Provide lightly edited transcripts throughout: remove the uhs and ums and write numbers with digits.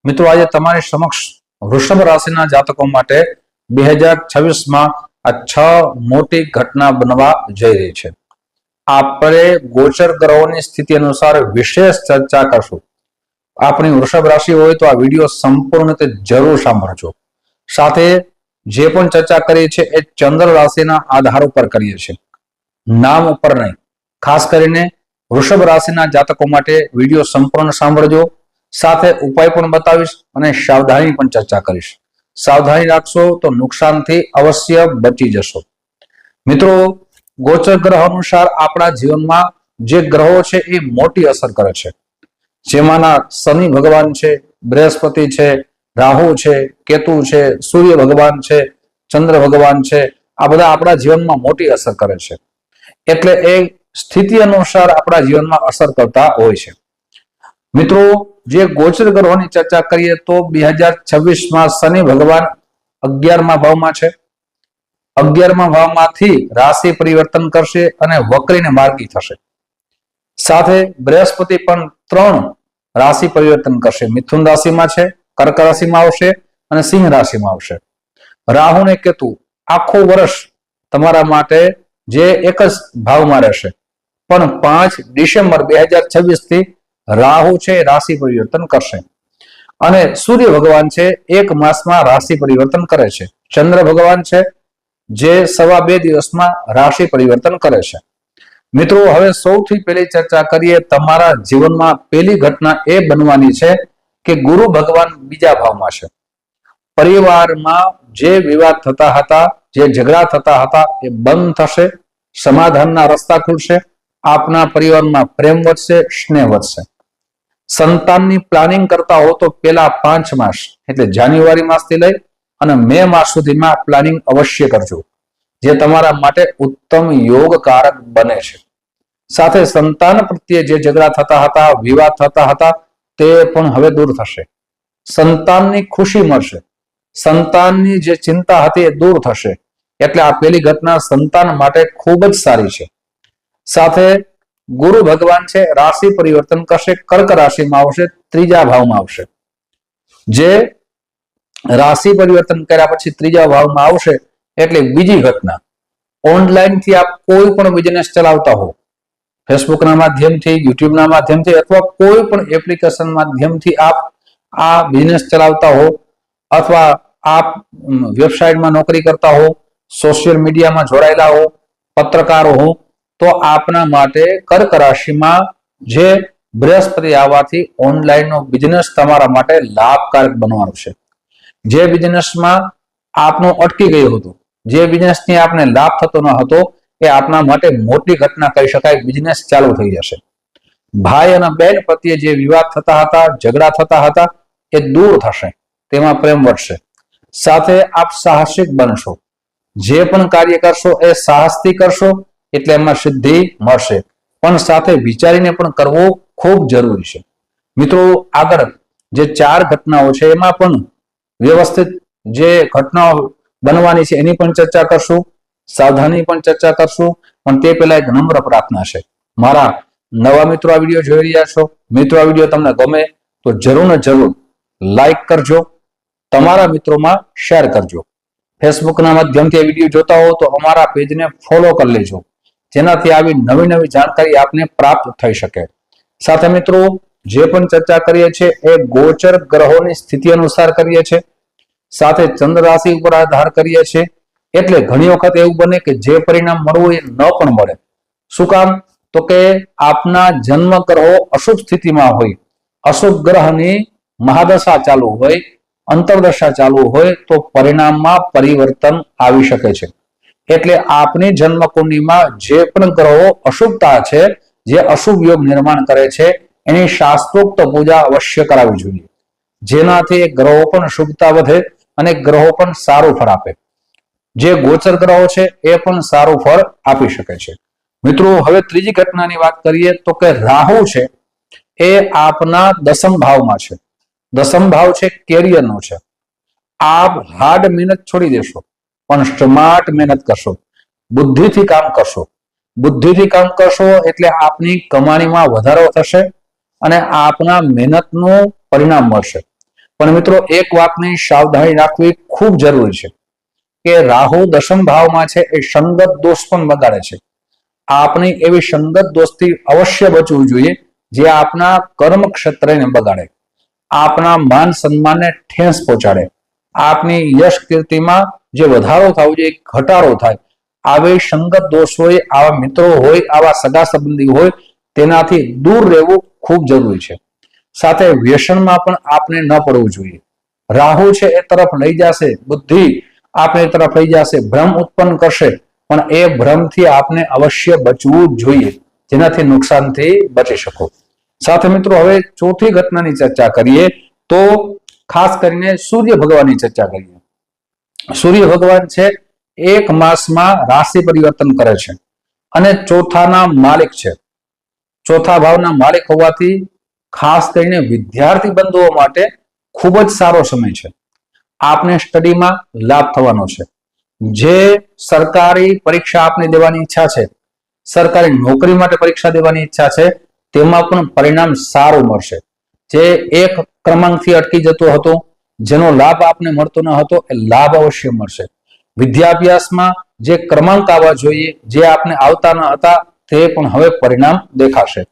મિત્રો આજે તમારી સમક્ષ વૃષભ રાશિના જાતકો માટે 2026માં આ 6 મોટી ઘટના બનવા જઈ રહી છે. આપણે ગોચર ગ્રહોની સ્થિતિ અનુસાર વિશેષ ચર્ચા કરશું. આપણી વૃષભ રાશિ હોય તો આ વિડીયો સંપૂર્ણ રીતે જરૂર સાંભળજો. સાથે જે પણ ચર્ચા કરીએ છીએ એ ચંદ્ર રાશિના આધાર ઉપર કરીએ છીએ, નામ ઉપર નહીં. ખાસ કરીને વૃષભ રાશિના જાતકો માટે વિડીયો સંપૂર્ણ સાંભળજો. સાથે ઉપાય પણ બતાવીશ અને સાવધાની પણ ચર્ચા કરીશ. સાવધાની રાખશો તો નુકસાનથી અવશ્ય બચી જશો. મિત્રો, ગોચર ગ્રહ અનુસાર આપણા જીવનમાં જે ગ્રહો છે એ મોટી અસર કરે છે. જેમાંના શનિ ભગવાન છે, બૃહસ્પતિ છે, રાહુ છે, કેતુ છે, સૂર્ય ભગવાન છે, ચંદ્ર ભગવાન છે. આ બધા આપણા જીવનમાં મોટી અસર કરે છે. એટલે એ સ્થિતિ અનુસાર આપણા જીવનમાં અસર કરતા હોય છે. મિત્રો, જે ગોચર ગ્રહોની ચર્ચા કરીએ તો 2026માં શનિ ભગવાન 11મા ભાવમાં છે. 11મા ભાવમાંથી રાશિ પરિવર્તન કરશે અને વક્રીને માર્ગી થશે. સાથે બૃહસ્પતિ પણ 3 રાશિ પરિવર્તન કરશે. મિથુન રાશિમાં છે, કર્ક રાશિમાં આવશે અને સિંહ રાશિમાં આવશે. રાહુ ને કેતુ આખું વર્ષ તમારા માટે જે એક જ ભાવમાં રહેશે, પણ 5 ડિસેમ્બર 2026 થી રાહુ છે રાશિ પરિવર્તન કરશે. અને સૂર્ય ભગવાન છે 1 માસમાં રાશિ પરિવર્તન કરે છે. ચંદ્ર ભગવાન છે જે 2.5 દિવસમાં રાશિ પરિવર્તન કરે છે. મિત્રો, હવે સૌથી પહેલી ચર્ચા કરીએ. તમારા જીવનમાં પહેલી ઘટના એ બનવાની છે કે ગુરુ ભગવાન બીજા ભાવમાં છે. પરિવારમાં જે વિવાદ થતા હતા, જે ઝઘડા થતા હતા એ બંધ થશે. સમાધાનના રસ્તા ખુલશે. આપના પરિવારમાં પ્રેમ વધશે, સ્નેહ વધશે. સંતાનની પ્લાનિંગ કરતા હો તો પેલા 5 માસ એટલે જાન્યુઆરી માસથી લઈ અને મે માસ સુધીમાં પ્લાનિંગ અવશ્ય કરજો, જે તમારા માટે ઉત્તમ યોગકારક બને છે. સાથે સંતાન પ્રત્યે જે ઝઘડા થતા હતા, વિવાદ થતા હતા, તે પણ હવે દૂર થશે. સંતાનની ખુશી મળશે. સંતાનની જે ચિંતા હતી એ દૂર થશે. એટલે આ પહેલી ઘટના સંતાન માટે ખૂબ જ સારી છે. સાથે ગુરુ ભગવાન છે રાશિ પરિવર્તન કરશે. કર્ક રાશિમાં આવશે, 3જા ભાવમાં આવશે. જે રાશિ પરિવર્તન કર્યા પછી 3જા ભાવમાં આવશે એટલે બીજી ઘટના. ઓનલાઈન થી આપ કોઈ પણ બિઝનેસ ચલાવતા હો, ફેસબુકના માધ્યમથી, યુટ્યુબના માધ્યમથી અથવા કોઈ પણ એપ્લિકેશન માધ્યમથી આપ આ બિઝનેસ ચલાવતા હો, અથવા આપ વેબસાઇટમાં નોકરી કરતા હો, સોશિયલ મીડિયામાં જોડાયેલા હો, પત્રકારો હો, તો આપના માટે કર્ક રાશિમાં જે બૃહસ્પતિ આવવાથી ઓનલાઈનનો બિઝનેસ તમારા માટે લાભકારક બનવાનો છે. જે બિઝનેસમાં આપનું અટકી ગયું હતું, જે બિઝનેસથી આપને લાભ થતો ન હતો, એ આપના માટે મોટી ઘટના કહી શકાય. બિઝનેસ ચાલુ થઈ જશે. ભાઈ અને બહેન પ્રત્યે જે વિવાદ થતા હતા, ઝઘડા થતા હતા, એ દૂર થશે. તેમાં પ્રેમ વધશે. સાથે આપ સાહસિક બનશો. જે પણ કાર્ય કરશો એ સાહસથી કરશો એટલે એમાં સિદ્ધિ મળશે. પણ સાથે વિચારીને પણ કરવું ખૂબ જરૂરી છે. મિત્રો, આગળ જે 4 ઘટનાઓ છે એમાં પણ વ્યવસ્થિત જે ઘટનાઓ બનવાની છે એની પણ ચર્ચા કરશું. સાવધાની પણ ચર્ચા કરશું. પણ તે પહેલા એક નમ્ર પ્રાર્થના છે. મારા નવા મિત્રો આ વિડીયો જોઈ રહ્યા છો, મિત્રો આ વિડીયો તમને ગમે તો જરૂર ને જરૂર લાઈક કરજો, તમારા મિત્રોમાં શેર કરજો. ફેસબુકના માધ્યમથી આ વિડીયો જોતા હો તો અમારા પેજને ફોલો કરી લેજો, જેનાથી આવી નવી નવી જાણકારી આપને પ્રાપ્ત થઈ શકે. સાથે મિત્રો, જે પણ ચર્ચા કરીએ છીએ એ ગોચર ગ્રહોની સ્થિતિ અનુસાર કરીએ છીએ. સાથે ચંદ્ર રાશિ ઉપર આધાર કરીએ છીએ. એટલે ઘણી વખત એવું બને કે જે પરિણામ મળવું એ ન પણ મળે. શું કામ? તો કે આપના જન્મ ગ્રહો અશુભ સ્થિતિમાં હોય, અશુભ ગ્રહની મહાદશા ચાલુ હોય, અંતરદશા ચાલુ હોય તો પરિણામમાં પરિવર્તન આવી શકે છે. એટલે આપની જન્મ કુંડળીમાં જે પણ ગ્રહો અશુભતા છે, જે અશુભ યોગ નિર્માણ કરે છે, એની શાસ્ત્રોક્ત પૂજા અવશ્ય કરાવવી જોઈએ, જેનાથી ગ્રહો પણ શુભતા વધે અને ગ્રહો પણ સારું ફળ આપે. જે ગોચર ગ્રહો છે એ પણ સારું ફળ આપી શકે છે. મિત્રો, હવે ત્રીજી ઘટનાની વાત કરીએ તો કે રાહુ છે એ આપના 10મ ભાવમાં છે. 10મ ભાવ છે કેરિયરનો છે. આપ હાર્ડ મહેનત છોડી દેશો, પણ સ્માર્ટ મહેનત કરશો, બુદ્ધિથી કામ કરશો. બુદ્ધિથી કામ કરશો એટલે આપની કમાણીમાં વધારો થશે અને આપના મહેનતનું પરિણામ મળશે. પણ મિત્રો એક વાતની સાવધાની રાખવી ખૂબ જરૂરી છે કે રાહુ દશમ ભાવમાં છે એ સંગત દોષ પણ બગાડે છે. આપણી એવી સંગત દોષથી અવશ્ય બચવું જોઈએ જે આપણા કર્મ ક્ષેત્રને બગાડે, આપણા માન સન્માનને ઠેસ પહોંચાડે, આપની યશ કીર્તિમાં જે વધારો થવો જોઈએ ઘટાડો થાય. આવી સંગત દોષ હોય, આવા મિત્રો હોય, આવા સગા સંબંધી હોય, તેનાથી દૂર રહેવું ખૂબ જરૂરી છે. સાથે વ્યસનમાં પણ આપણે ન પડવું જોઈએ. રાહુ છે એ તરફ લઈ જશે, બુદ્ધિ આપણે તરફ લઈ જશે, ભ્રમ ઉત્પન્ન કરશે, પણ એ ભ્રમથી આપણે અવશ્ય બચવું જોઈએ જેનાથી નુકસાનથી બચી શકો. સાથે મિત્રો હવે ચોથી ઘટનાની ચર્ચા કરીએ તો ખાસ કરીને સૂર્ય ભગવાનની ચર્ચા કરીએ. સૂર્ય ભગવાન છે એક માસમાં રાશિ પરિવર્તન કરે છે અને ચોથાના માલિક છે. ચોથા ભાવના માલિક હોવાથી ખાસ કરીને વિદ્યાર્થી બંધુઓ માટે ખૂબ જ સારો સમય છે. આપને સ્ટડીમાં લાભ થવાનો છે. જે સરકારી પરીક્ષા આપને દેવાની ઈચ્છા છે, સરકારી નોકરી માટે પરીક્ષા દેવાની ઈચ્છા છે, તેમાં પણ પરિણામ સારું મળશે. જે એક ક્રમાંકથી અટકી જતો હતો, જેનો લાભ આપને મળતો ન હતો, એ લાભ અવશ્ય મળશે. વિદ્યાભ્યાસમાં જે ક્રમાંક આવવા જોઈએ, જે આપને આવતા ન હતા, તે પણ હવે પરિણામ દેખાશે.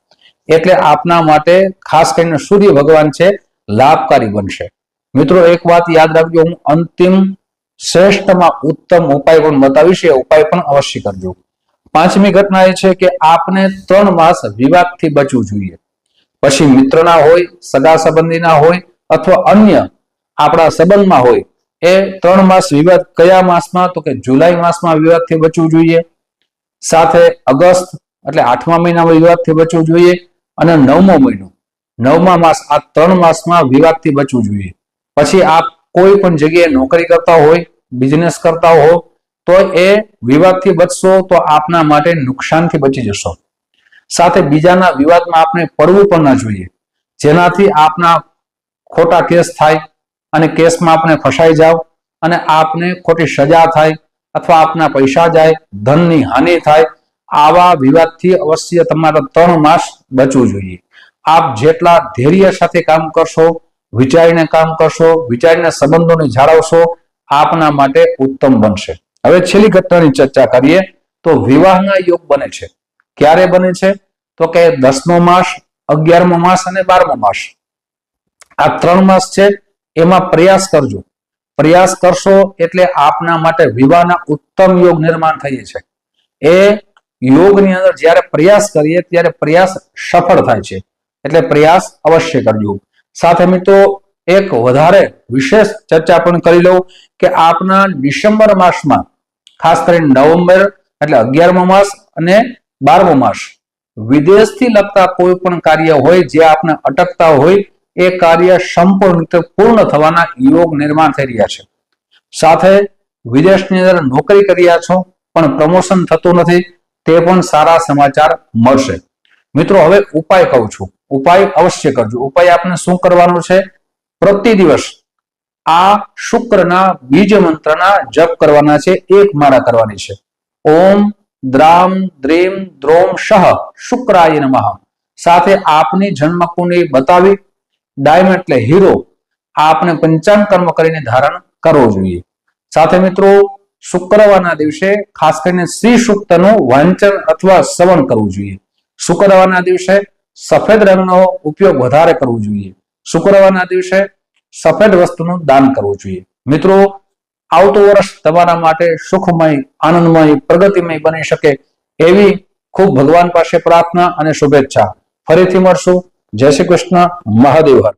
એટલે આપના માટે ખાસ કરીને સૂર્ય ભગવાન છે લાભકારી બનશે. મિત્રો એક વાત યાદ રાખજો, હું અંતિમ શ્રેષ્ઠમાં ઉત્તમ ઉપાય પણ બતાવીશ, એ ઉપાય પણ અવશ્ય કરજો. પાંચમી ઘટના એ છે કે આપને 3 માસ વિવાદથી બચવું જોઈએ. પછી મિત્રના હોય, સગા સંબંધીના હોય અથવા અન્ય આપણા સંબંધમાં હોય, એ 3 માસ વિવાદ કયા માસમાં? તો કે જુલાઈ માસમાં વિવાદથી બચવું જોઈએ. સાથે અગસ્ત એટલે 8મા મહિનામાં વિવાદથી બચવું જોઈએ અને 9મો મહિનો, 9મા માસ, આ 3 માસમાં વિવાદથી બચવું જોઈએ. પછી આપ કોઈ પણ જગ્યાએ નોકરી કરતા હોય, બિઝનેસ કરતા હો, તો એ વિવાદથી બચશો તો આપના માટે નુકસાનથી બચી જશો. સાથે બીજાના વિવાદમાં આપણે પડવું પણ ના જોઈએ, જેનાથી આપના ખોટા કેસ થાય અને કેસમાં આપણે ફસાઈ જાવ અને આપને ખોટી સજા થાય અથવા આપના પૈસા જાય, ધનની હાનિ થાય. આવા વિવાદથી અવશ્ય તમારે 3 માસ બચવું જોઈએ. આપ જેટલા ધૈર્ય સાથે કામ કરશો, વિચારીને કામ કરશો, વિચારીને સંબંધોને જાળવશો, આપના માટે ઉત્તમ બનશે. હવે છેલ્લી ઘટનાની ચર્ચા કરીએ તો વિવાહના યોગ બને છે. ક્યારે બને છે? તો કે 10મો માસ, 11મો માસ અને 12મો માસ. આ 3 માસ છે, એમાં પ્રયાસ કરજો. પ્રયાસ કરશો એટલે આપના માટે વિવાહના ઉત્તમ યોગ નિર્માણ થઈ છે. એ યોગની અંદર જ્યારે પ્રયાસ કરીએ ત્યારે પ્રયાસ સફળ થાય છે. એટલે પ્રયાસ અવશ્ય કરજો. સાથે મિત્રો એક વધારે વિશેષ ચર્ચા પણ કરી લઉં કે આપના ડિસેમ્બર માસમાં ખાસ કરીને નવેમ્બર એટલે 11મો માસ અને 12મો માસ વિદેશથી લગતા કોઈ પણ કાર્ય હોય જે આપને અટકતા હોય, એ કાર્ય સંપૂર્ણ રીતે પૂર્ણ થવાના યોગ નિર્માણ થઈ રહ્યા છે. સાથે વિદેશની અંદર નોકરી કરી રહ્યા છો પણ પ્રમોશન થતું નથી, તે પણ સારા સમાચાર મળશે. મિત્રો હવે ઉપાય કહું છું, ઉપાય અવશ્ય કરજો. ઉપાય આપને શું કરવાનો છે? પ્રતિ દિવસ આ શુક્રના બીજ મંત્રના જપ કરવાના છે. 1 માળા કરવાની છે. ઓમ દ્રામ દ્રીમ દ્રોમ શહ શુક્રાય નમઃ. સાથે આપની જન્મકુંડળી બતાવી, ડાયમંડ એટલે હીરો, આપને પંચાંગ કર્મ કરીને ધારણ કરવો જોઈએ. સાથે મિત્રો શુક્રવારના દિવસે ખાસ કરીને શ્રી સૂક્તનું વાંચન અથવા શ્રવણ કરવું જોઈએ. શુક્રવારના દિવસે સફેદ રંગનો ઉપયોગ વધારે કરવો જોઈએ. શુક્રવારના દિવસે સફેદ વસ્તુનું દાન કરવું જોઈએ. મિત્રો આવતું વર્ષ તમારા માટે સુખમય, આનંદમય, પ્રગતિમય બની શકે એવી ખૂબ ભગવાન પાસે પ્રાર્થના અને શુભેચ્છા. ફરીથી મળશું. જય શ્રી કૃષ્ણ. મહાદેવ હર.